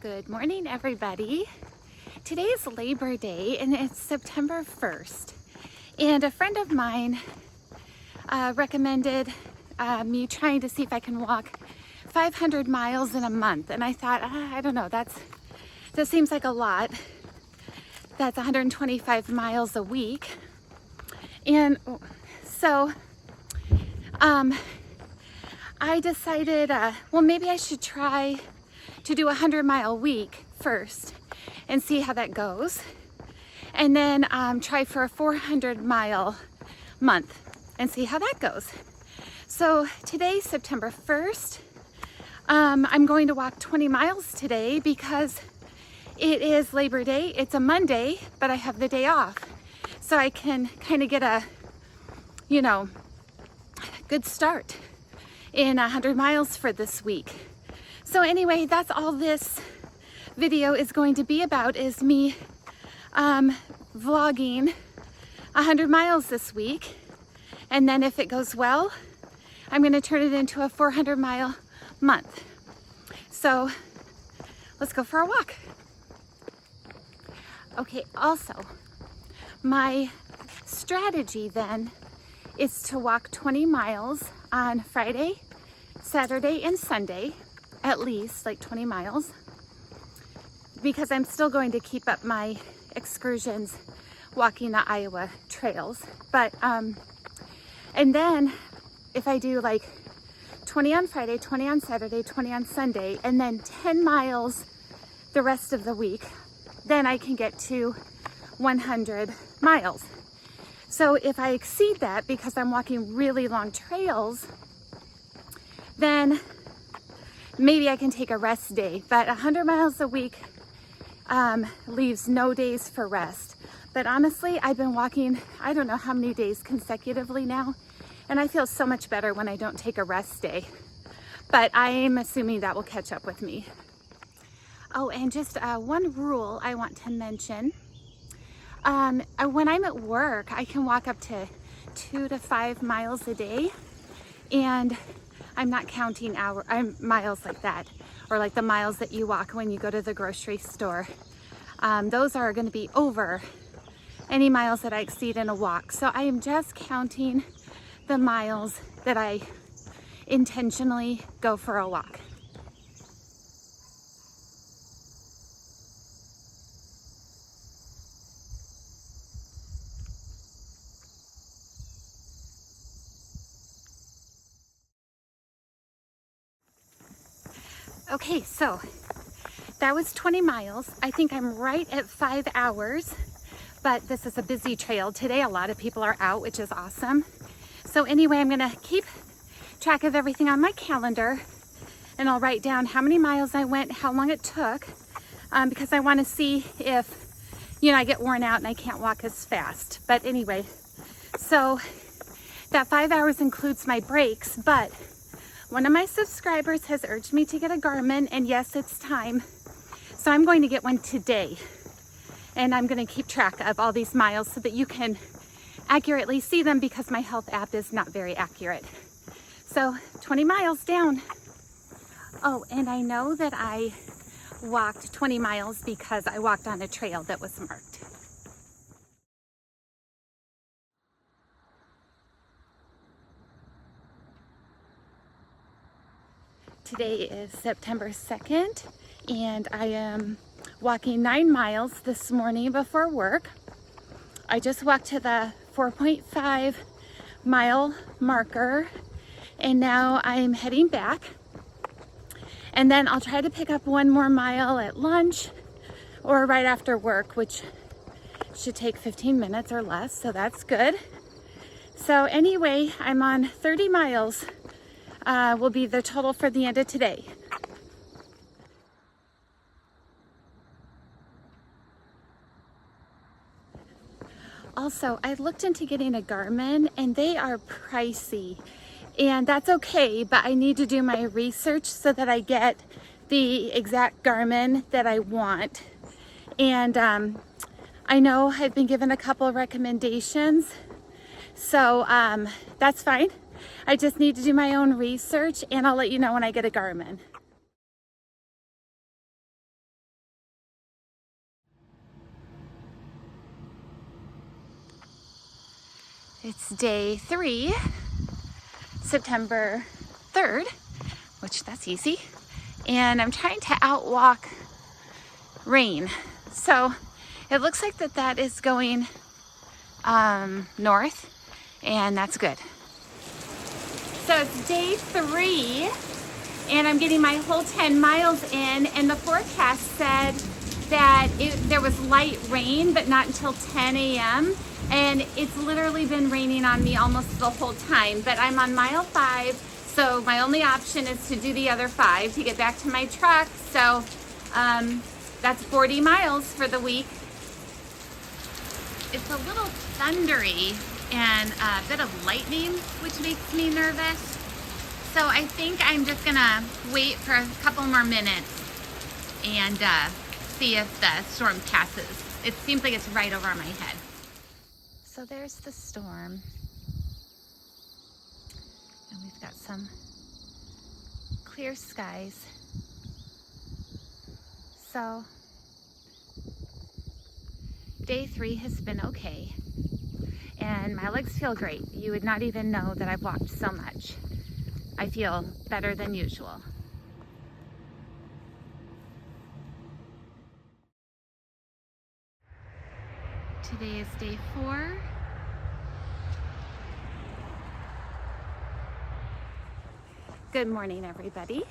Good morning, everybody. Today is Labor Day and it's September 1st. And a friend of mine recommended me trying to see if I can walk 500 miles in a month. And I thought, I don't know, that seems like a lot. That's 125 miles a week. And so I decided, well, maybe I should try to do a 100-mile week first and see how that goes. And then try for a 400-mile month and see how that goes. So today, September 1st, I'm going to walk 20 miles today because it is Labor Day. It's a Monday, but I have the day off. So I can kind of get a, good start in 100 miles for this week. So anyway, that's all this video is going to be about, is me vlogging 100 miles this week. And then if it goes well, I'm going to turn it into a 400-mile month. So let's go for a walk. Okay, also, my strategy then is to walk 20 miles on Friday, Saturday, and Sunday, at least like 20 miles, because I'm still going to keep up my excursions walking the Iowa trails. But, and then if I do like 20 on Friday, 20 on Saturday, 20 on Sunday, and then 10 miles the rest of the week, then I can get to 100 miles. So if I exceed that because I'm walking really long trails, then maybe I can take a rest day. But 100 miles a week leaves no days for rest. But honestly, I've been walking, I don't know how many days consecutively now, and I feel so much better when I don't take a rest day. But I'm assuming that will catch up with me. Oh, and just one rule I want to mention. When I'm at work, I can walk up to 2 to 5 miles a day, and I'm not counting miles like that, or like the miles that you walk when you go to the grocery store. Those are going to be over any miles that I exceed in a walk. So I am just counting the miles that I intentionally go for a walk. Okay, so that was 20 miles. I think I'm right at 5 hours, but this is a busy trail. Today, a lot of people are out, which is awesome. So anyway, I'm gonna keep track of everything on my calendar, and I'll write down how many miles I went, how long it took, because I wanna see if, I get worn out and I can't walk as fast. But anyway, so that 5 hours includes my breaks, but one of my subscribers has urged me to get a Garmin, and yes, it's time. So I'm going to get one today, and I'm going to keep track of all these miles so that you can accurately see them, because my health app is not very accurate. So 20 miles down. Oh, and I know that I walked 20 miles because I walked on a trail that was marked. Today is September 2nd, and I am walking 9 miles this morning before work. I just walked to the 4.5 mile marker, and now I'm heading back. And then I'll try to pick up 1 more mile at lunch or right after work, which should take 15 minutes or less, so that's good. So anyway, I'm on 30 miles. Will be the total for the end of today. Also, I looked into getting a Garmin, and they are pricey, and that's okay, but I need to do my research so that I get the exact Garmin that I want. And I know I've been given a couple of recommendations, so that's fine. I just need to do my own research, and I'll let you know when I get a Garmin. It's day 3, September 3rd, which that's easy. And I'm trying to outwalk rain. So it looks like that is going north, and that's good. So it's day 3, and I'm getting my whole 10 miles in, and the forecast said that there was light rain, but not until 10 a.m. And it's literally been raining on me almost the whole time, but I'm on mile 5, so my only option is to do the other 5 to get back to my truck. So that's 40 miles for the week. It's a little thundery and a bit of lightning, which makes me nervous. So I think I'm just gonna wait for a couple more minutes and see if the storm passes. It seems like it's right over my head. So there's the storm. And we've got some clear skies. So day 3 has been okay. And my legs feel great. You would not even know that I've walked so much. I feel better than usual. Today is day 4. Good morning, everybody.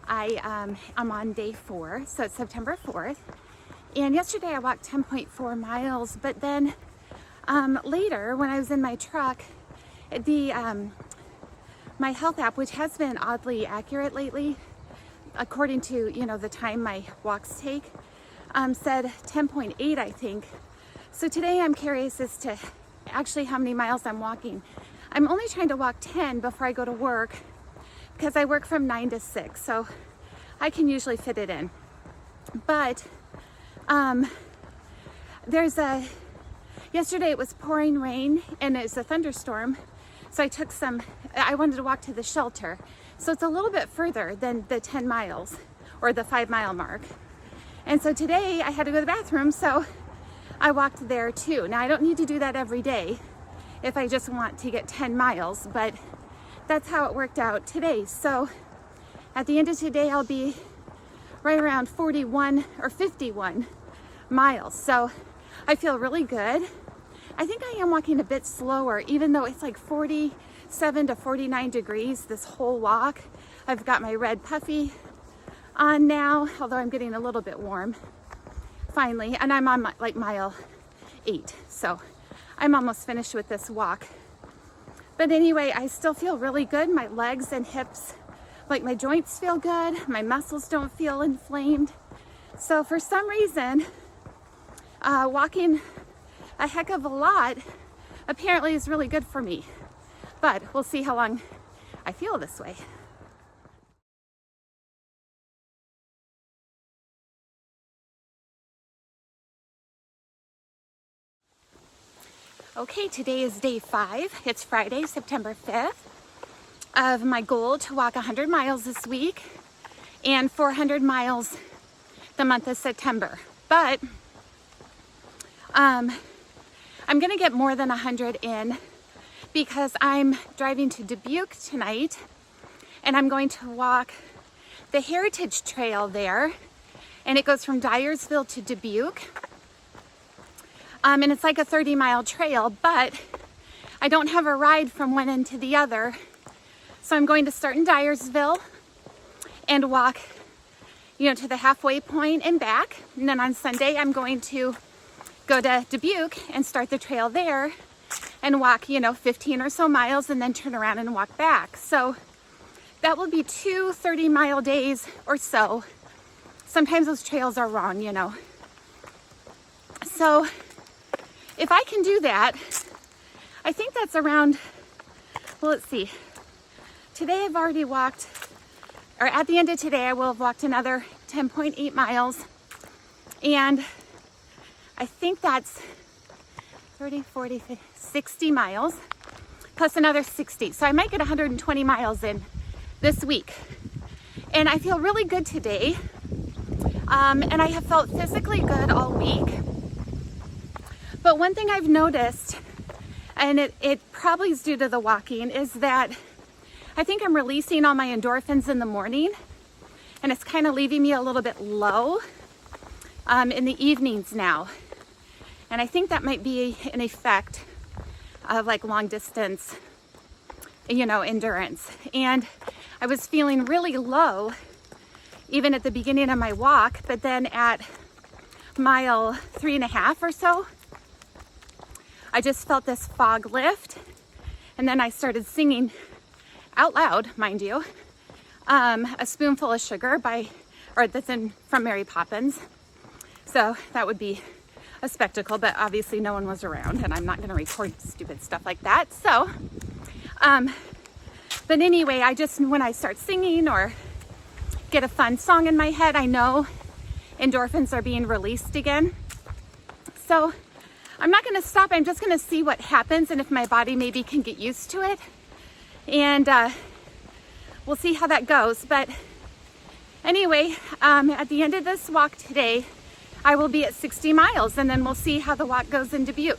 I'm on day 4, so it's September 4th. And yesterday I walked 10.4 miles, but then later when I was in my truck, my health app, which has been oddly accurate lately, according to, the time my walks take, said 10.8, I think. So today I'm curious as to actually how many miles I'm walking. I'm only trying to walk 10 before I go to work because I work from 9 to 6, so I can usually fit it in. But yesterday it was pouring rain and it's a thunderstorm, so I wanted to walk to the shelter. So it's a little bit further than the 10 miles or the 5-mile mark. And so today I had to go to the bathroom, so I walked there too. Now I don't need to do that every day if I just want to get 10 miles, but that's how it worked out today. So at the end of today, I'll be right around 41 or 51 miles. So I feel really good. I think I am walking a bit slower, even though it's like 47 to 49 degrees this whole walk. I've got my red puffy on now, although I'm getting a little bit warm finally, and I'm on mile 8, so I'm almost finished with this walk. But anyway, I still feel really good. My legs and hips, like my joints feel good. My muscles don't feel inflamed. So for some reason, walking a heck of a lot apparently is really good for me. But we'll see how long I feel this way. Okay, today is day 5. It's Friday, September 5th, of my goal to walk 100 miles this week and 400 miles the month of September. But I'm going to get more than 100 in because I'm driving to Dubuque tonight, and I'm going to walk the Heritage Trail there, and it goes from Dyersville to Dubuque. And it's like a 30-mile trail, but I don't have a ride from one end to the other. So I'm going to start in Dyersville and walk, to the halfway point and back. And then on Sunday, I'm going to go to Dubuque and start the trail there and walk, 15 or so miles and then turn around and walk back. So that will be 2 30-mile days or so. Sometimes those trails are wrong, So if I can do that, I think that's around, let's see. Today I've already walked, or at the end of today, I will have walked another 10.8 miles. And I think that's 30, 40, 50, 60 miles, plus another 60. So I might get 120 miles in this week. And I feel really good today. And I have felt physically good all week. But one thing I've noticed and it probably is due to the walking, is that I think I'm releasing all my endorphins in the morning, and it's kind of leaving me a little bit low in the evenings now. And I think that might be an effect of like long distance, endurance. And I was feeling really low even at the beginning of my walk, but then at mile 3.5 or so, I just felt this fog lift, and then I started singing out loud, mind you, A Spoonful of Sugar from Mary Poppins. So that would be a spectacle, but obviously no one was around, and I'm not going to record stupid stuff like that. So, but anyway, when I start singing or get a fun song in my head, I know endorphins are being released again. So I'm not going to stop. I'm just going to see what happens and if my body maybe can get used to it. And we'll see how that goes. But anyway, at the end of this walk today, I will be at 60 miles, and then we'll see how the walk goes in Dubuque.